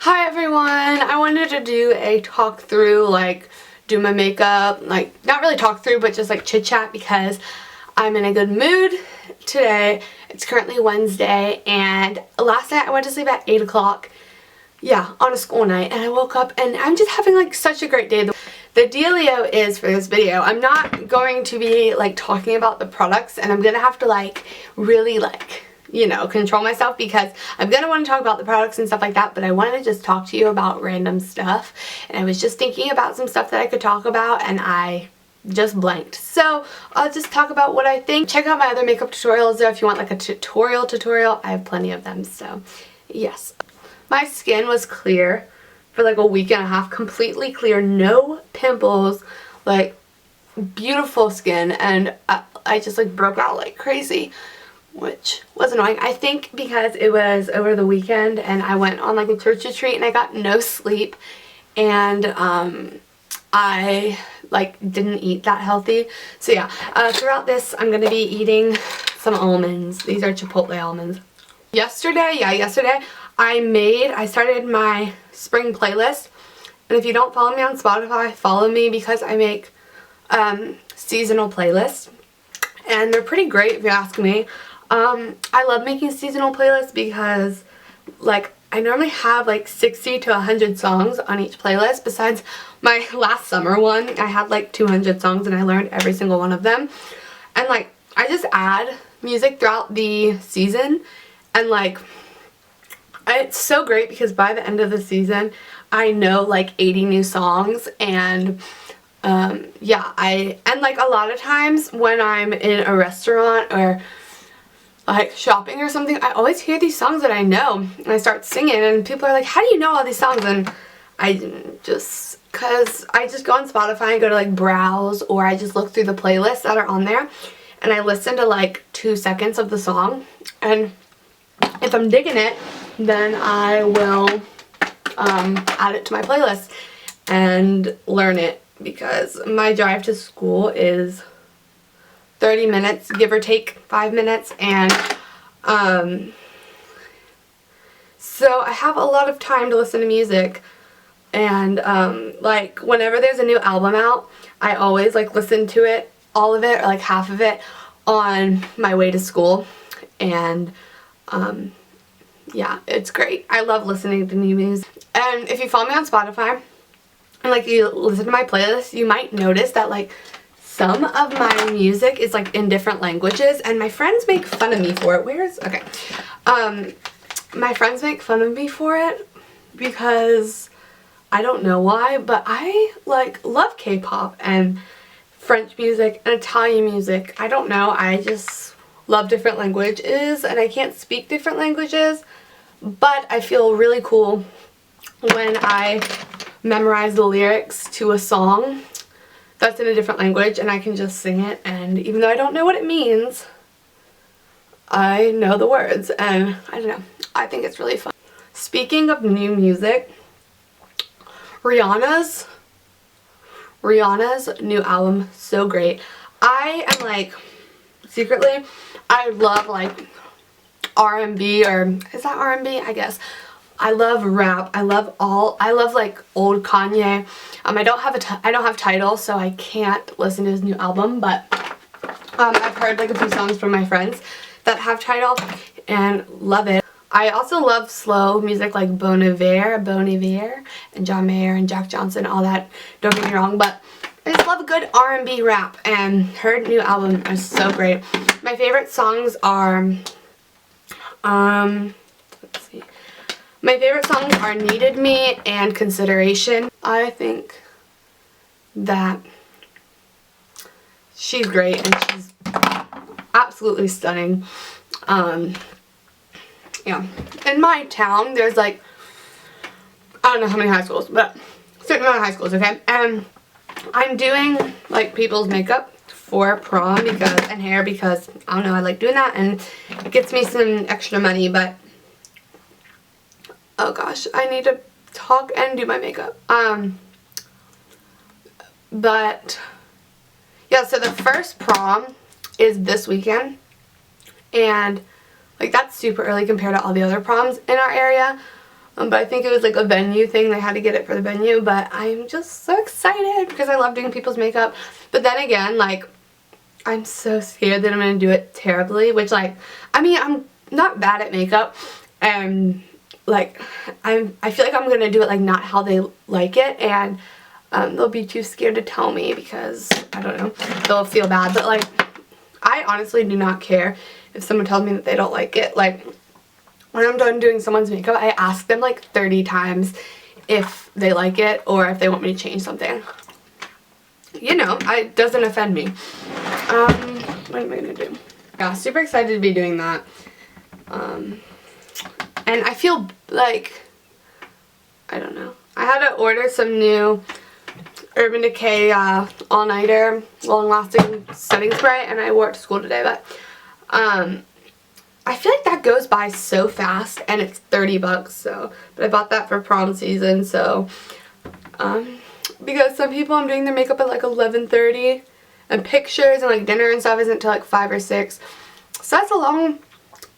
Hi everyone! I wanted to do a talk through, do my makeup, not really talk through, but just chit chat because I'm in a good mood today. It's currently Wednesday and last night I went to sleep at 8 o'clock. Yeah, on a school night, and I woke up and I'm just having such a great day. The dealio is for this video, I'm not going to be talking about the products, and I'm gonna have to really control myself because I'm gonna want to talk about the products and stuff like that, but I wanted to just talk to you about random stuff, and I was just thinking about some stuff that I could talk about and I just blanked. So I'll just talk about what I think. Check out my other makeup tutorials though if you want a tutorial. I have plenty of them, so yes. My skin was clear for a week and a half, completely clear, no pimples, beautiful skin, and I just broke out like crazy, which was annoying. I think because it was over the weekend and I went on a church retreat and I got no sleep, and I didn't eat that healthy. So yeah, throughout this I'm gonna be eating some almonds. These are Chipotle almonds. Yesterday I started my spring playlist, and if you don't follow me on Spotify, follow me because I make seasonal playlists, and they're pretty great if you ask me. I love making seasonal playlists because I normally have 60 to 100 songs on each playlist. Besides my last summer one, I had 200 songs and I learned every single one of them, and I just add music throughout the season, and it's so great because by the end of the season I know 80 new songs, and yeah, a lot of times when I'm in a restaurant or shopping or something, I always hear these songs that I know and I start singing, and people are like, how do you know all these songs? And cause I just go on Spotify and go to browse, or I just look through the playlists that are on there and I listen to 2 seconds of the song, and if I'm digging it, then I will add it to my playlist and learn it, because my drive to school is 30 minutes, give or take 5 minutes, and so I have a lot of time to listen to music, and whenever there's a new album out, I always listen to it, all of it or half of it, on my way to school, and yeah, it's great. I love listening to new music. And if you follow me on Spotify and you listen to my playlist, you might notice that some of my music is in different languages, and my friends make fun of me for it. My friends make fun of me for it because I don't know why, but I love K-pop and French music and Italian music. I don't know, I just love different languages, and I can't speak different languages, but I feel really cool when I memorize the lyrics to a song that's in a different language and I can just sing it, and even though I don't know what it means, I know the words, and I don't know, I think it's really fun. Speaking of new music, Rihanna's new album, so great. I am secretly, I love R&B, or is that R&B? I guess. I love rap. I love old Kanye. I don't have Tidal, so I can't listen to his new album, but I've heard a few songs from my friends that have Tidal and love it. I also love slow music like Bon Iver and John Mayer and Jack Johnson, all that. Don't get me wrong, but I just love a good R&B rap, and her new album is so great. My favorite songs are let's see. My favorite songs are Needed Me and Consideration. I think that she's great and she's absolutely stunning. Yeah. In my town, there's I don't know how many high schools, but a certain amount of high schools, okay? And I'm doing people's makeup for prom and hair because I don't know, I like doing that and it gets me some extra money, but oh gosh, I need to talk and do my makeup. But yeah, so the first prom is this weekend, and that's super early compared to all the other proms in our area, But I think it was like a venue thing. They had to get it for the venue. But I'm just so excited because I love doing people's makeup. But then again, like, I'm so scared that I'm going to do it terribly. Which, like, I mean, I'm not bad at makeup. And, like, I feel like I'm going to do it, like, not how they like it. And they'll be too scared to tell me because, I don't know, they'll feel bad. But, like, I honestly do not care if someone tells me that they don't like it. Like, when I'm done doing someone's makeup, I ask them like 30 times if they like it or if they want me to change something. You know, it doesn't offend me. What am I going to do? Yeah, super excited to be doing that. And I feel like, I don't know. I had to order some new Urban Decay all-nighter long-lasting setting spray, and I wore it to school today, but I feel like that goes by so fast, and it's 30 bucks, so, but I bought that for prom season, so, because some people I'm doing their makeup at like 11:30, and pictures and like dinner and stuff isn't until like 5 or 6, so that's a long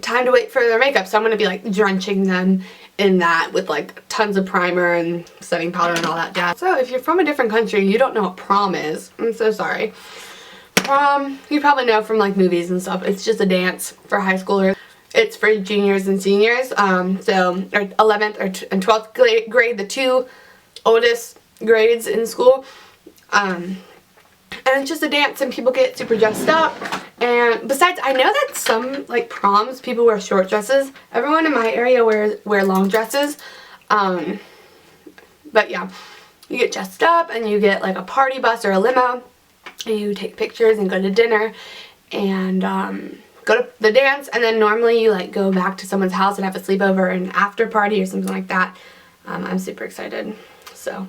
time to wait for their makeup, so I'm going to be like drenching them in that with like tons of primer and setting powder and all that jazz. So if you're from a different country, you don't know what prom is. I'm so sorry. Prom, you probably know from like movies and stuff. It's just a dance for high schoolers. It's for juniors and seniors. So 11th and 12th grade, the two oldest grades in school. And it's just a dance and people get super dressed up. And besides, I know that some like proms, people wear short dresses. Everyone in my area wear long dresses. But yeah, you get dressed up and you get like a party bus or a limo. And you take pictures and go to dinner and go to the dance, and then normally you like go back to someone's house and have a sleepover and after party or something like that. I'm super excited. So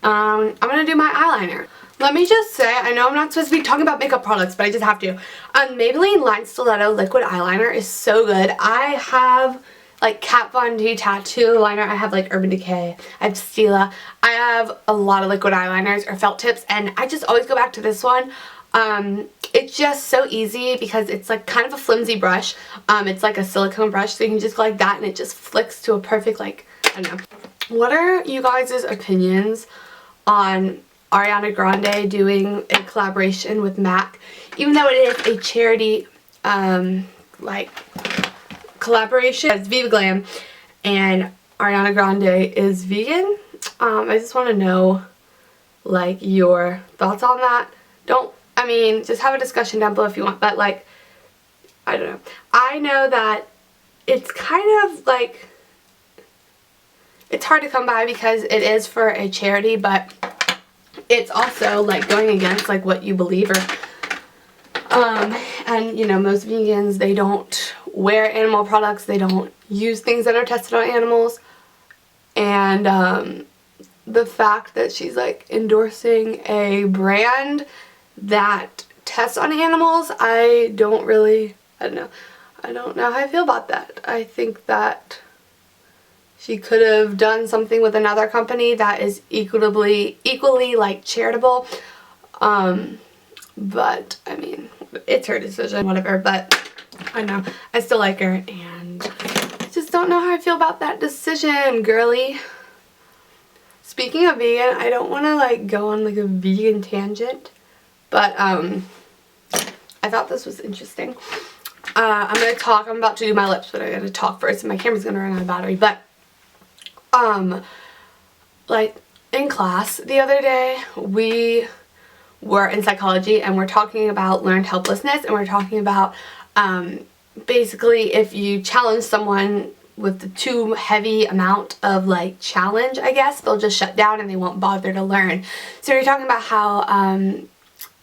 I'm gonna do my eyeliner. Let me just say, I know I'm not supposed to be talking about makeup products, but I just have to. Maybelline Line Stiletto liquid eyeliner is so good. I have like Kat Von D tattoo liner. I have like Urban Decay. I have Stila. I have a lot of liquid eyeliners or felt tips, and I just always go back to this one. It's just so easy because it's like kind of a flimsy brush. It's like a silicone brush, so you can just go like that and it just flicks to a perfect, like, I don't know. What are you guys' opinions on Ariana Grande doing a collaboration with MAC? Even though it is a charity, like, collaboration. It's Viva Glam and Ariana Grande is vegan. I just want to know like your thoughts on that. Just have a discussion down below if you want, but like, I don't know. I know that it's kind of like, it's hard to come by because it is for a charity, but it's also like going against like what you believe, or and you know, most vegans, they don't wear animal products, they don't use things that are tested on animals, and the fact that she's like endorsing a brand that tests on animals, I don't know how I feel about that. I think that she could have done something with another company that is equally like charitable, but I mean, it's her decision, whatever. But I know, I still like her, and I just don't know how I feel about that decision, girly. Speaking of vegan, I don't want to like go on like a vegan tangent, but I thought this was interesting. I'm about to do my lips, but I'm going to talk first, and my camera's going to run out of battery. But like in class the other day, we were in psychology and we're talking about learned helplessness, and we're talking about basically if you challenge someone with too heavy amount of like challenge, I guess, they'll just shut down and they won't bother to learn. So we're talking about how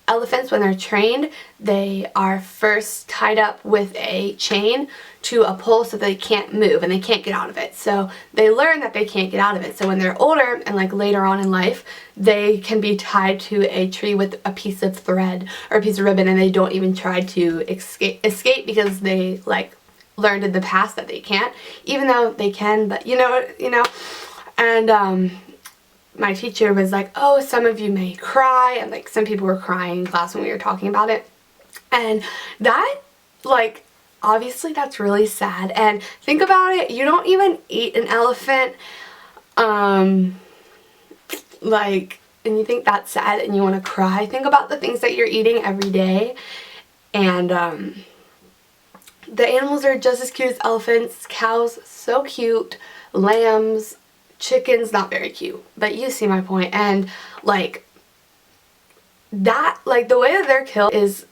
elephants, when they're trained, they are first tied up with a chain to a pole so they can't move and they can't get out of it. So they learn that they can't get out of it. So when they're older and like later on in life, they can be tied to a tree with a piece of thread or a piece of ribbon, and they don't even try to escape because they like learned in the past that they can't, even though they can, but you know. And my teacher was like, oh, some of you may cry, and like some people were crying in class when we were talking about it. And that like obviously that's really sad. And think about it, you don't even eat an elephant, like, and you think that's sad and you want to cry. Think about the things that you're eating every day, and the animals are just as cute as elephants. Cows, so cute. Lambs, chickens, not very cute, but you see my point. And like that, like the way that they're killed is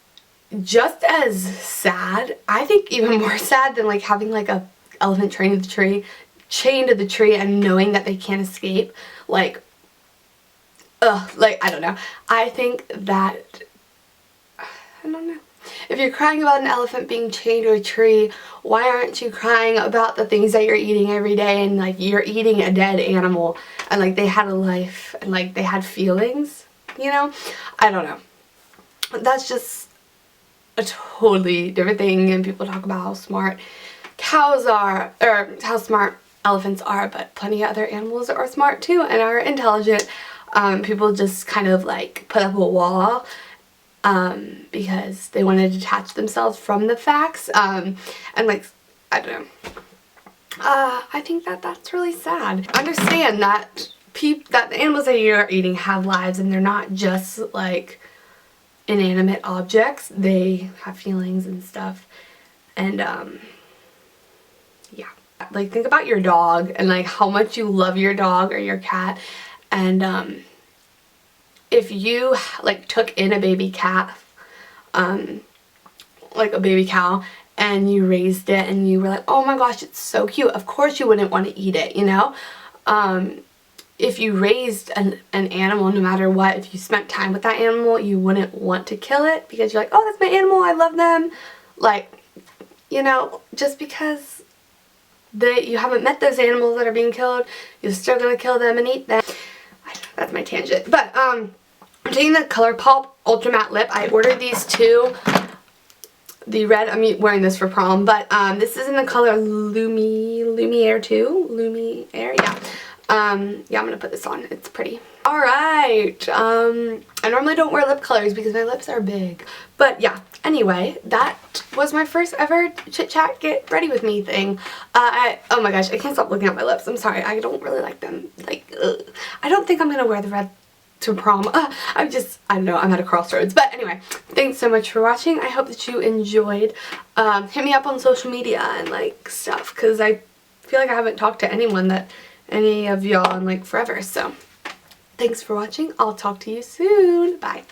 just as sad, I think even more sad than like having like a elephant chained to the tree and knowing that they can't escape. Like, ugh, like, I don't know. I think that, I don't know. If you're crying about an elephant being chained to a tree, why aren't you crying about the things that you're eating every day, and like you're eating a dead animal and like they had a life and like they had feelings, you know? I don't know. That's just a totally different thing, and people talk about how smart cows are, or how smart elephants are, but plenty of other animals are smart too and are intelligent. People just kind of like put up a wall because they want to detach themselves from the facts, and like, I don't know. I think that that's really sad. Understand that that the animals that you're eating have lives, and they're not just like inanimate objects. They have feelings and stuff, and yeah. Like, think about your dog and like how much you love your dog or your cat, and if you like took in a baby calf, like a baby cow, and you raised it and you were like, oh my gosh, it's so cute, of course you wouldn't want to eat it, you know? If you raised an animal, no matter what, if you spent time with that animal, you wouldn't want to kill it because you're like, oh, that's my animal, I love them. Like, you know, just because you haven't met those animals that are being killed, you're still gonna kill them and eat them. That's my tangent. But I'm taking the ColourPop Ultra Matte Lip. I ordered these two. The red, I'm wearing this for prom, but this is in the color Lumiere 2. Lumiere, yeah. Yeah, I'm gonna put this on. It's pretty. Alright, I normally don't wear lip colors because my lips are big. But yeah, anyway, that was my first ever chit chat get ready with me thing. Oh my gosh, I can't stop looking at my lips. I'm sorry, I don't really like them. Like, ugh. I don't think I'm gonna wear the red to prom. I don't know, I'm at a crossroads. But anyway, thanks so much for watching. I hope that you enjoyed. Hit me up on social media and like stuff, because I feel like I haven't talked to any of y'all in like forever. So thanks for watching. I'll talk to you soon. Bye.